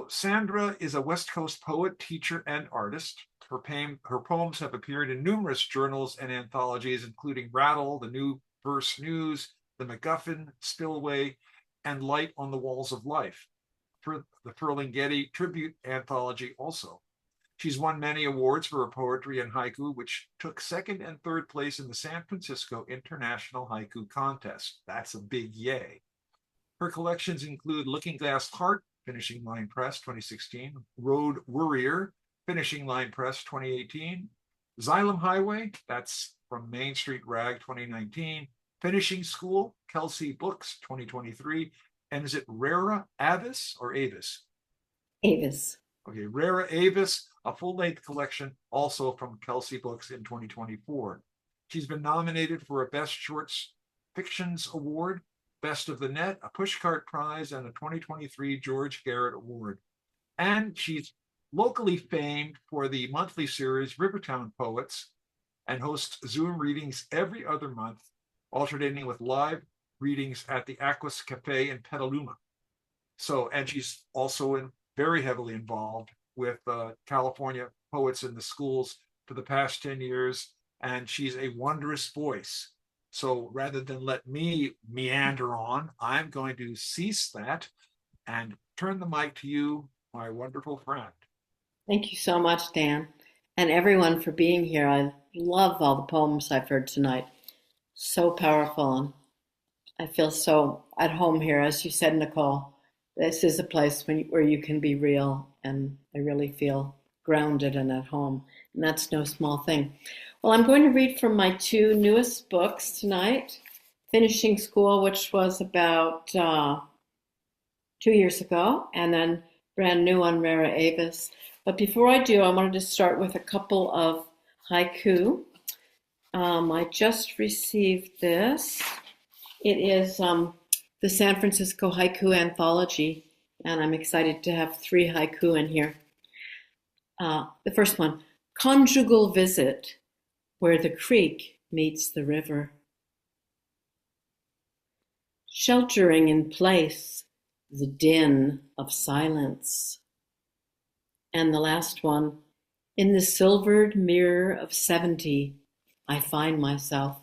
Sandra is a West Coast poet, teacher, and artist. Her poems have appeared in numerous journals and anthologies, including Rattle, The New Verse News, The MacGuffin, Spillway, and Light on the Walls of Life. For the Ferlinghetti Tribute Anthology also. She's won many awards for her poetry and haiku, which took second and third place in the San Francisco International Haiku Contest. That's a big yay. Her collections include Looking Glass Heart, Finishing Line Press 2016, Road Worrier, Finishing Line Press 2018, Xylem Highway, that's from Main Street Rag 2019, Finishing School, Kelsey Books 2023, and is it Rara Avis or Avis? Avis. Okay, Rara Avis, a full-length collection also from Kelsey Books in 2024. She's been nominated for a Best Shorts Fictions Award, Best of the Net, a Pushcart Prize, and a 2023 George Garrett Award. And she's locally famed for the monthly series Rivertown Poets and hosts Zoom readings every other month, alternating with live readings at the Aquas Cafe in Petaluma. And she's also very heavily involved with California poets in the schools for the past 10 years, and she's a wondrous voice. So rather than let me meander on, I'm going to cease that and turn the mic to you, my wonderful friend. Thank you so much, Dan, and everyone for being here. I love all the poems I've heard tonight. So powerful, and I feel so at home here. As you said, Nicole, this is a place where you can be real, and I really feel grounded and at home, and that's no small thing. Well, I'm going to read from my two newest books tonight, Finishing School, which was about 2 years ago, and then brand new on Rara Avis. But before I do, I wanted to start with a couple of haiku. I just received this. It is the San Francisco Haiku Anthology, and I'm excited to have 3 haiku in here. The first one, Conjugal Visit, where the creek meets the river. Sheltering in place, the din of silence. And the last one, in the silvered mirror of 70, I find myself.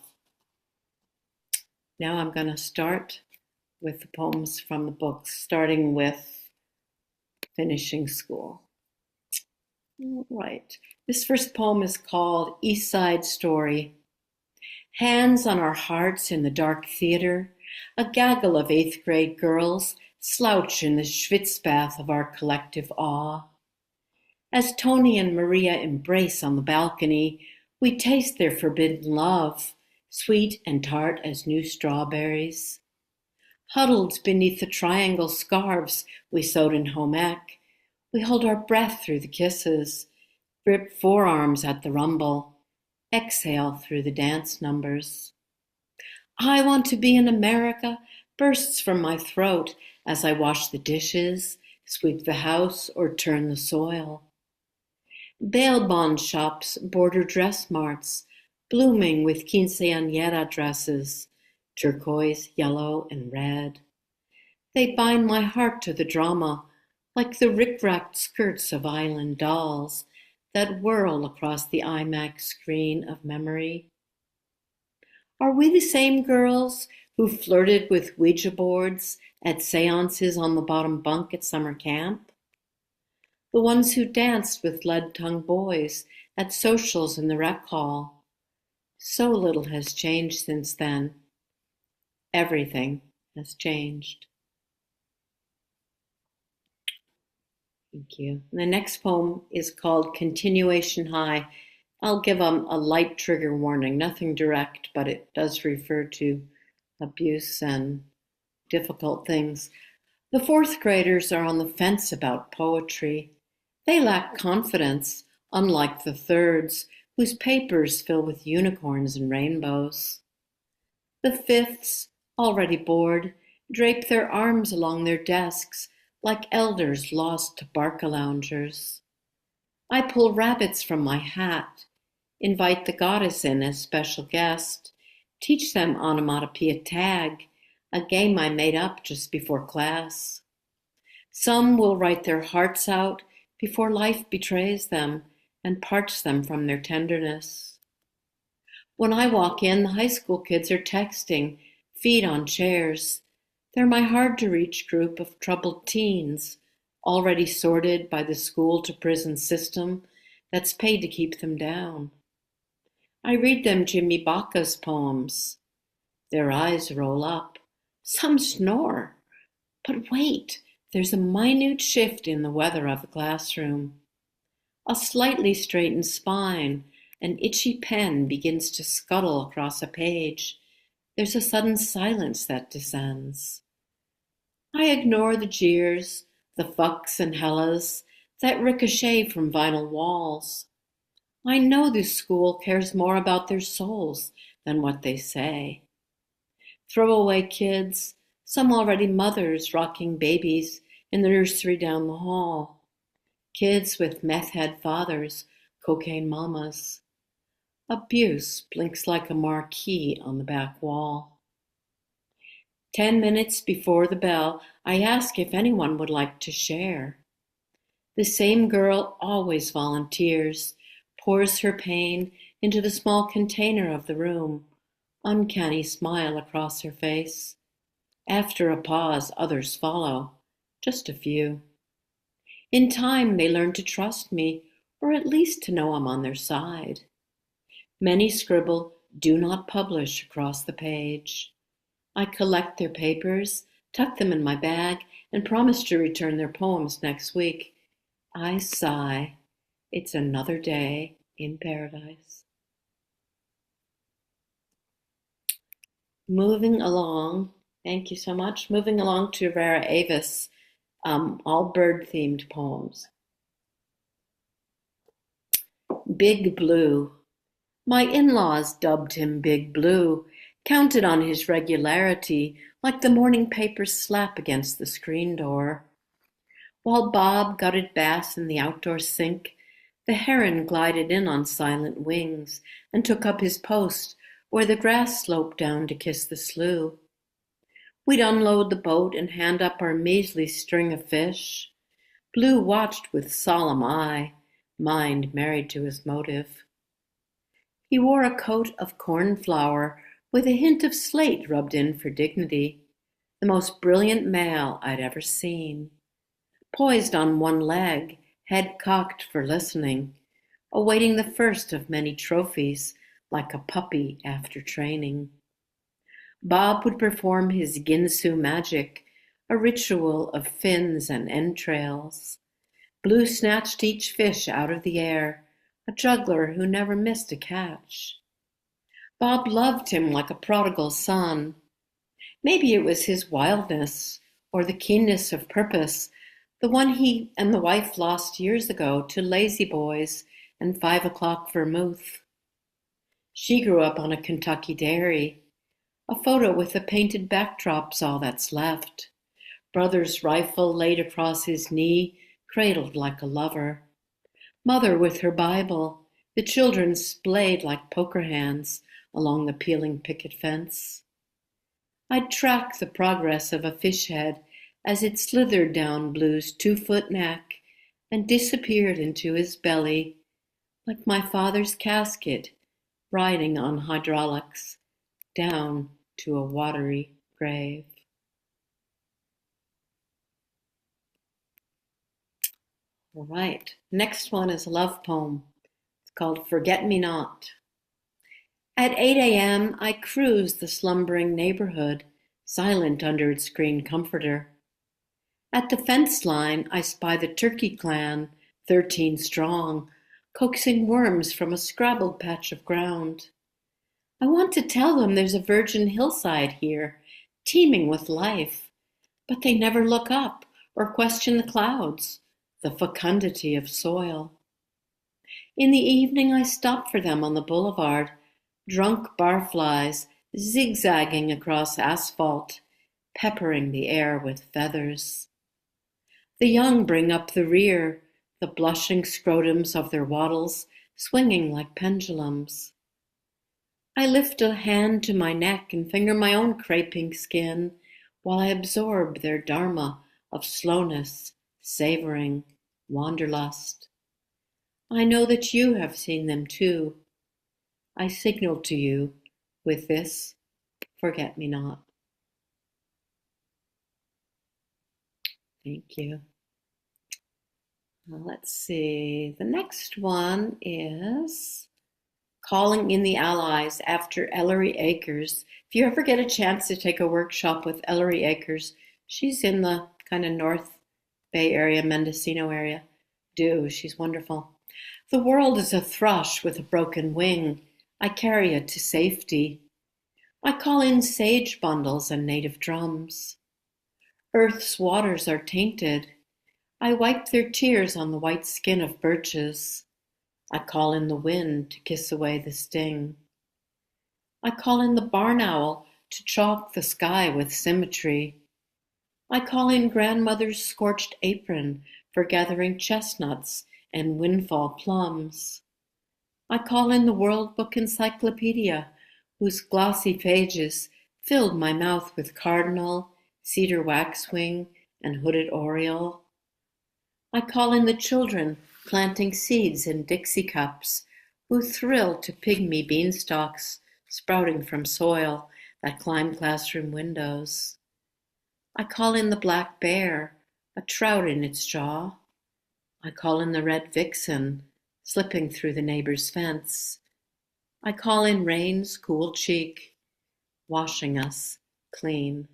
Now I'm going to start with the poems from the books, starting with Finishing School. All right. This first poem is called East Side Story. Hands on our hearts in the dark theater, a gaggle of 8th grade girls slouch in the schwitz bath of our collective awe. As Tony and Maria embrace on the balcony, we taste their forbidden love, sweet and tart as new strawberries. Huddled beneath the triangle scarves we sewed in home ec, we hold our breath through the kisses, grip forearms at the rumble, exhale through the dance numbers. I want to be in America bursts from my throat as I wash the dishes, sweep the house, or turn the soil. Bail bond shops border dress marts, blooming with quinceañera dresses, turquoise, yellow, and red. They bind my heart to the drama, like the rick-racked skirts of island dolls that whirl across the IMAX screen of memory. Are we the same girls who flirted with Ouija boards at seances on the bottom bunk at summer camp? The ones who danced with lead-tongued boys at socials in the rec hall? So little has changed since then. Everything has changed. Thank you. And the next poem is called Continuation High. I'll give a light trigger warning, nothing direct, but it does refer to abuse and difficult things. The 4th graders are on the fence about poetry. They lack confidence, unlike the 3rds, whose papers fill with unicorns and rainbows. The 5ths, already bored, drape their arms along their desks like elders lost to barca-loungers. I pull rabbits from my hat, invite the goddess in as special guest, teach them onomatopoeia tag, a game I made up just before class. Some will write their hearts out before life betrays them and parts them from their tenderness. When I walk in, the high school kids are texting, feet on chairs. They're my hard-to-reach group of troubled teens, already sorted by the school-to-prison system that's paid to keep them down. I read them Jimmy Baca's poems. Their eyes roll up. Some snore. But wait, there's a minute shift in the weather of the classroom. A slightly straightened spine, an itchy pen begins to scuttle across a page. There's a sudden silence that descends. I ignore the jeers, the fucks and hellas that ricochet from vinyl walls. I know this school cares more about their souls than what they say. Throwaway kids, some already mothers rocking babies in the nursery down the hall. Kids with meth-head fathers, cocaine mamas. Abuse blinks like a marquee on the back wall. 10 minutes before the bell, I ask if anyone would like to share. The same girl always volunteers, pours her pain into the small container of the room, uncanny smile across her face. After a pause, others follow, just a few. In time, they learn to trust me, or at least to know I'm on their side. Many scribble, "Do not publish," across the page. I collect their papers, tuck them in my bag, and promise to return their poems next week. I sigh. It's another day in paradise. Moving along, thank you so much. Moving along to Vera Avis, all bird-themed poems. Big Blue. My in-laws dubbed him Big Blue, counted on his regularity like the morning paper's slap against the screen door. While Bob gutted bass in the outdoor sink, the heron glided in on silent wings and took up his post where the grass sloped down to kiss the slough. We'd unload the boat and hand up our measly string of fish. Blue watched with solemn eye, mind married to his motive. He wore a coat of cornflower with a hint of slate rubbed in for dignity, the most brilliant male I'd ever seen. Poised on one leg, head cocked for listening, awaiting the first of many trophies like a puppy after training. Bob would perform his Ginsu magic, a ritual of fins and entrails. Blue snatched each fish out of the air, a juggler who never missed a catch. Bob loved him like a prodigal son. Maybe it was his wildness or the keenness of purpose, the one he and the wife lost years ago to lazy boys and 5 o'clock vermouth. She grew up on a Kentucky dairy. A photo with a painted backdrop's all that's left. Brother's rifle laid across his knee, cradled like a lover. Mother with her Bible, the children splayed like poker hands along the peeling picket fence. I'd track the progress of a fish head as it slithered down Blue's 2-foot neck and disappeared into his belly, like my father's casket riding on hydraulics down to a watery grave. All right, next one is a love poem. It's called Forget Me Not. At 8 a.m., I cruise the slumbering neighborhood, silent under its green comforter. At the fence line, I spy the turkey clan, 13 strong, coaxing worms from a scrabbled patch of ground. I want to tell them there's a virgin hillside here, teeming with life, but they never look up or question the clouds, the fecundity of soil. In the evening, I stop for them on the boulevard, drunk barflies zigzagging across asphalt, peppering the air with feathers. The young bring up the rear, the blushing scrotums of their waddles swinging like pendulums. I lift a hand to my neck and finger my own crepe-pink skin while I absorb their dharma of slowness, savoring, wanderlust. I know that you have seen them too. I signal to you with this forget-me-not. Thank you. Let's see. The next one is Calling in the Allies after Ellery Akers. If you ever get a chance to take a workshop with Ellery Akers, she's in the kind of North Bay area, Mendocino area. She's wonderful. The world is a thrush with a broken wing. I carry it to safety. I call in sage bundles and native drums. Earth's waters are tainted. I wipe their tears on the white skin of birches. I call in the wind to kiss away the sting. I call in the barn owl to chalk the sky with symmetry. I call in grandmother's scorched apron for gathering chestnuts and windfall plums. I call in the World Book Encyclopedia, whose glossy pages filled my mouth with cardinal, cedar waxwing, and hooded oriole. I call in the children planting seeds in Dixie cups, who thrill to pygmy beanstalks sprouting from soil that climb classroom windows. I call in the black bear, a trout in its jaw. I call in the red vixen, slipping through the neighbor's fence. I call in rain's cool cheek, washing us clean.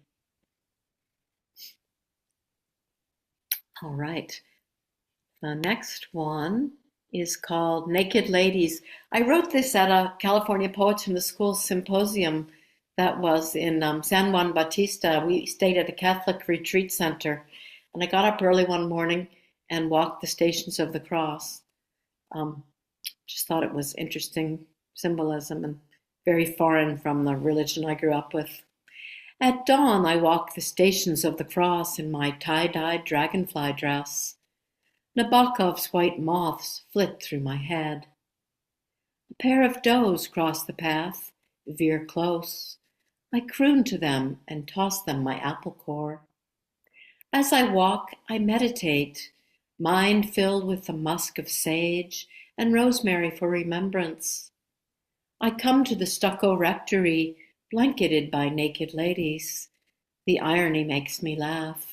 All right. The next one is called Naked Ladies. I wrote this at a California Poets in the School symposium that was in San Juan Bautista. We stayed at a Catholic retreat center, and I got up early one morning and walked the Stations of the Cross. Just thought it was interesting symbolism and very foreign from the religion I grew up with. At dawn, I walked the Stations of the Cross in my tie-dyed dragonfly dress. Nabokov's white moths flit through my head. A pair of does cross the path, veer close. I croon to them and toss them my apple core. As I walk, I meditate, mind filled with the musk of sage and rosemary for remembrance. I come to the stucco rectory, blanketed by naked ladies. The irony makes me laugh.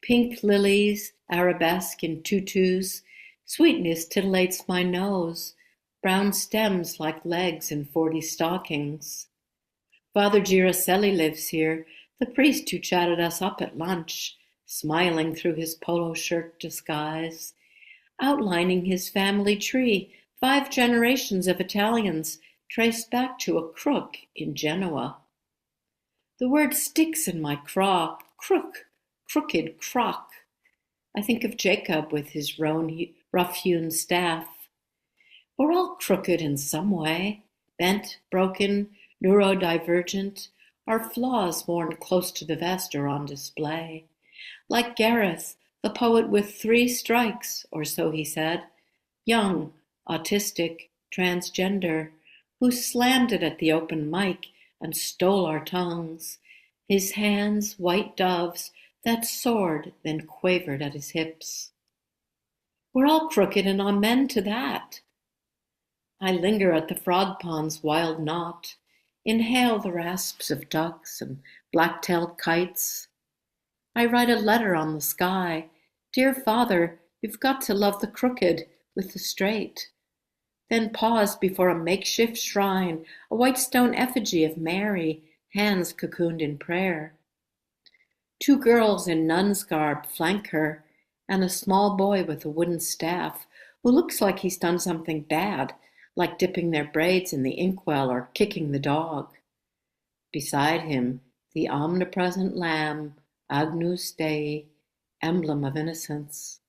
Pink lilies, arabesque in tutus, sweetness titillates my nose, brown stems like legs in 40 stockings. Father Giracelli lives here, the priest who chatted us up at lunch, smiling through his polo shirt disguise, outlining his family tree, 5 generations of Italians traced back to a crook in Genoa. The word sticks in my craw, crooked crock. I think of Jacob with his rough-hewn staff. We're all crooked in some way, bent, broken, neurodivergent, our flaws worn close to the vest are on display. Like Gareth, the poet with 3 strikes, or so he said, young, autistic, transgender, who slammed it at the open mic and stole our tongues, his hands white doves that soared then quavered at his hips. We're all crooked and amen to that. I linger at the frog pond's wild knot, inhale the rasps of ducks and black-tailed kites. I write a letter on the sky. Dear Father, you've got to love the crooked with the straight. Then pause before a makeshift shrine, a white stone effigy of Mary, hands cocooned in prayer. 2 girls in nun's garb flank her, and a small boy with a wooden staff, who looks like he's done something bad, like dipping their braids in the inkwell or kicking the dog. Beside him, the omnipresent lamb, Agnus Dei, emblem of innocence.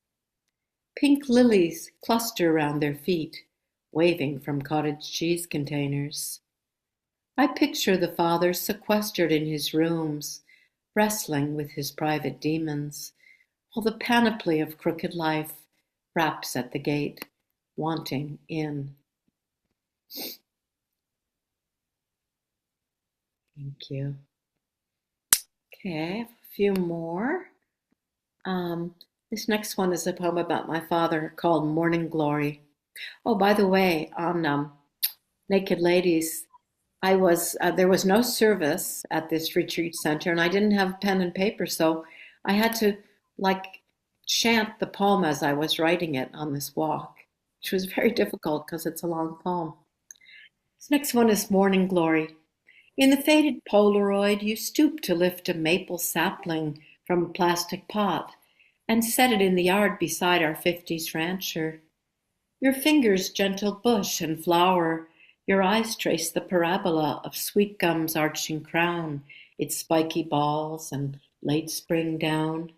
Pink lilies cluster around their feet, waving from cottage cheese containers. I picture the father sequestered in his rooms, wrestling with his private demons, while the panoply of crooked life raps at the gate, wanting in. Thank you. Okay, a few more. Um, this next one is a poem about my father called Morning Glory. Oh, by the way, on Naked Ladies, I was there was no service at this retreat center, and I didn't have pen and paper, so I had to like chant the poem as I was writing it on this walk, which was very difficult because it's a long poem. This next one is Morning Glory. In the faded Polaroid, you stoop to lift a maple sapling from a plastic pot and set it in the yard beside our 50s rancher. Your fingers gentle bush and flower, your eyes trace the parabola of sweet gum's arching crown, its spiky balls and late spring down.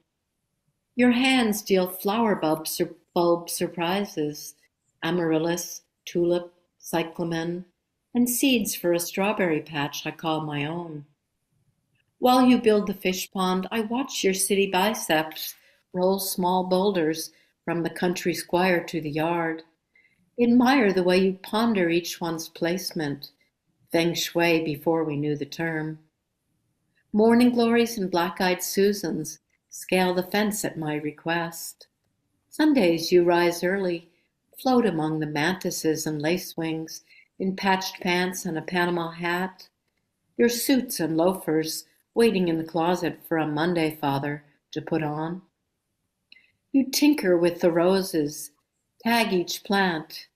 Your hands deal flower bulb surprises, amaryllis, tulip, cyclamen, and seeds for a strawberry patch I call my own. While you build the fish pond, I watch your city biceps roll small boulders from the country square to the yard. Admire the way you ponder each one's placement, feng shui before we knew the term. Morning glories and black-eyed Susans scale the fence at my request. Sundays you rise early, float among the mantises and lacewings in patched pants and a Panama hat. Your suits and loafers waiting in the closet for a Monday father to put on. You tinker with the roses, tag each plant,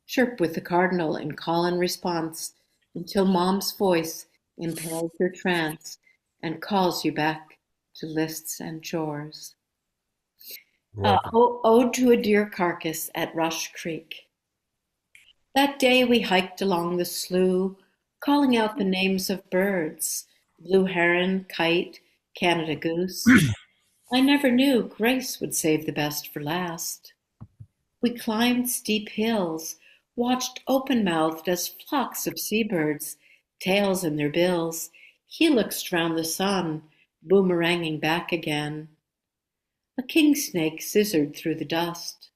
chirp with the cardinal and call and response until mom's voice impels your trance and calls you back to lists and chores. Welcome. Ode to a Deer Carcass at Rush Creek. That day we hiked along the slough, calling out the names of birds, blue heron, kite, Canada goose. I never knew Grace would save the best for last. We climbed steep hills, watched open-mouthed as flocks of seabirds, tails in their bills, helixed round the sun, boomeranging back again. A king snake scissored through the dust.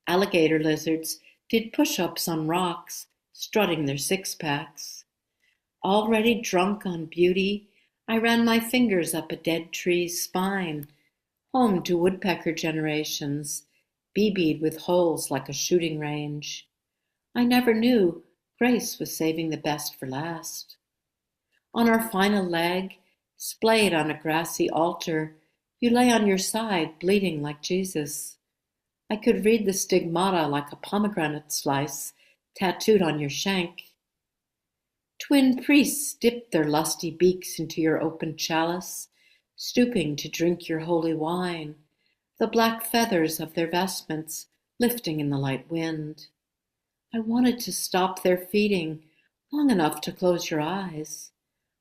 Alligator lizards did push-ups on rocks, strutting their six-packs. Already drunk on beauty, I ran my fingers up a dead tree's spine, home to woodpecker generations, BB'd with holes like a shooting range. I never knew Grace was saving the best for last. On our final leg, splayed on a grassy altar, you lay on your side, bleeding like Jesus. I could read the stigmata like a pomegranate slice tattooed on your shank. Twin priests dipped their lusty beaks into your open chalice, stooping to drink your holy wine, the black feathers of their vestments lifting in the light wind. I wanted to stop their feeding long enough to close your eyes.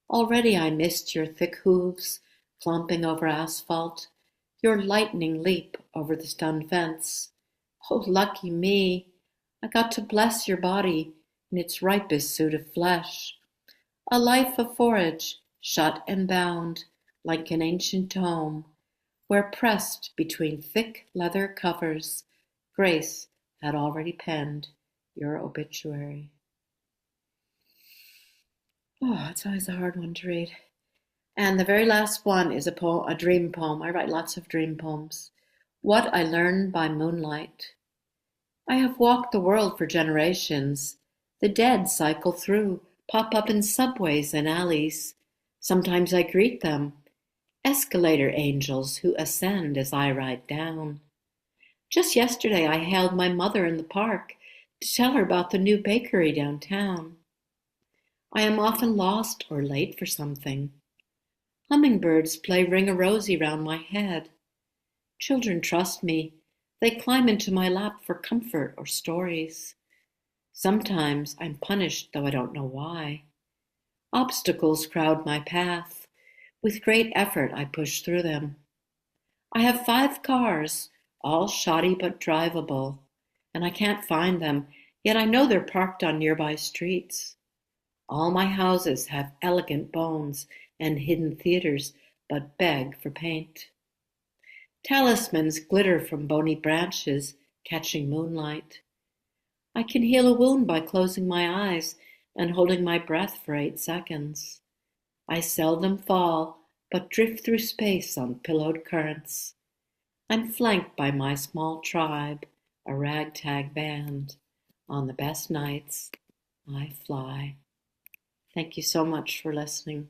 Already I missed your thick hooves clomping over asphalt, your lightning leap over the stone fence. Oh, lucky me! I got to bless your body in its ripest suit of flesh. A life of forage, shut and bound, like an ancient tome, where pressed between thick leather covers, Grace had already penned your obituary. Oh, it's always a hard one to read. And the very last one is a dream poem. I write lots of dream poems. What I Learned by Moonlight. I have walked the world for generations. The dead cycle through, pop up in subways and alleys. Sometimes I greet them, escalator angels who ascend as I ride down. Just yesterday I hailed my mother in the park to tell her about the new bakery downtown. I am often lost or late for something. Hummingbirds play ring-a-rosy round my head. Children trust me. They climb into my lap for comfort or stories. Sometimes I'm punished, though I don't know why. Obstacles crowd my path. With great effort I push through them. I have 5 cars, all shoddy but drivable, and I can't find them, yet I know they're parked on nearby streets. All my houses have elegant bones and hidden theaters, but beg for paint. Talismans glitter from bony branches, catching moonlight. I can heal a wound by closing my eyes and holding my breath for 8 seconds. I seldom fall, but drift through space on pillowed currents. I'm flanked by my small tribe, a ragtag band. On the best nights, I fly. Thank you so much for listening.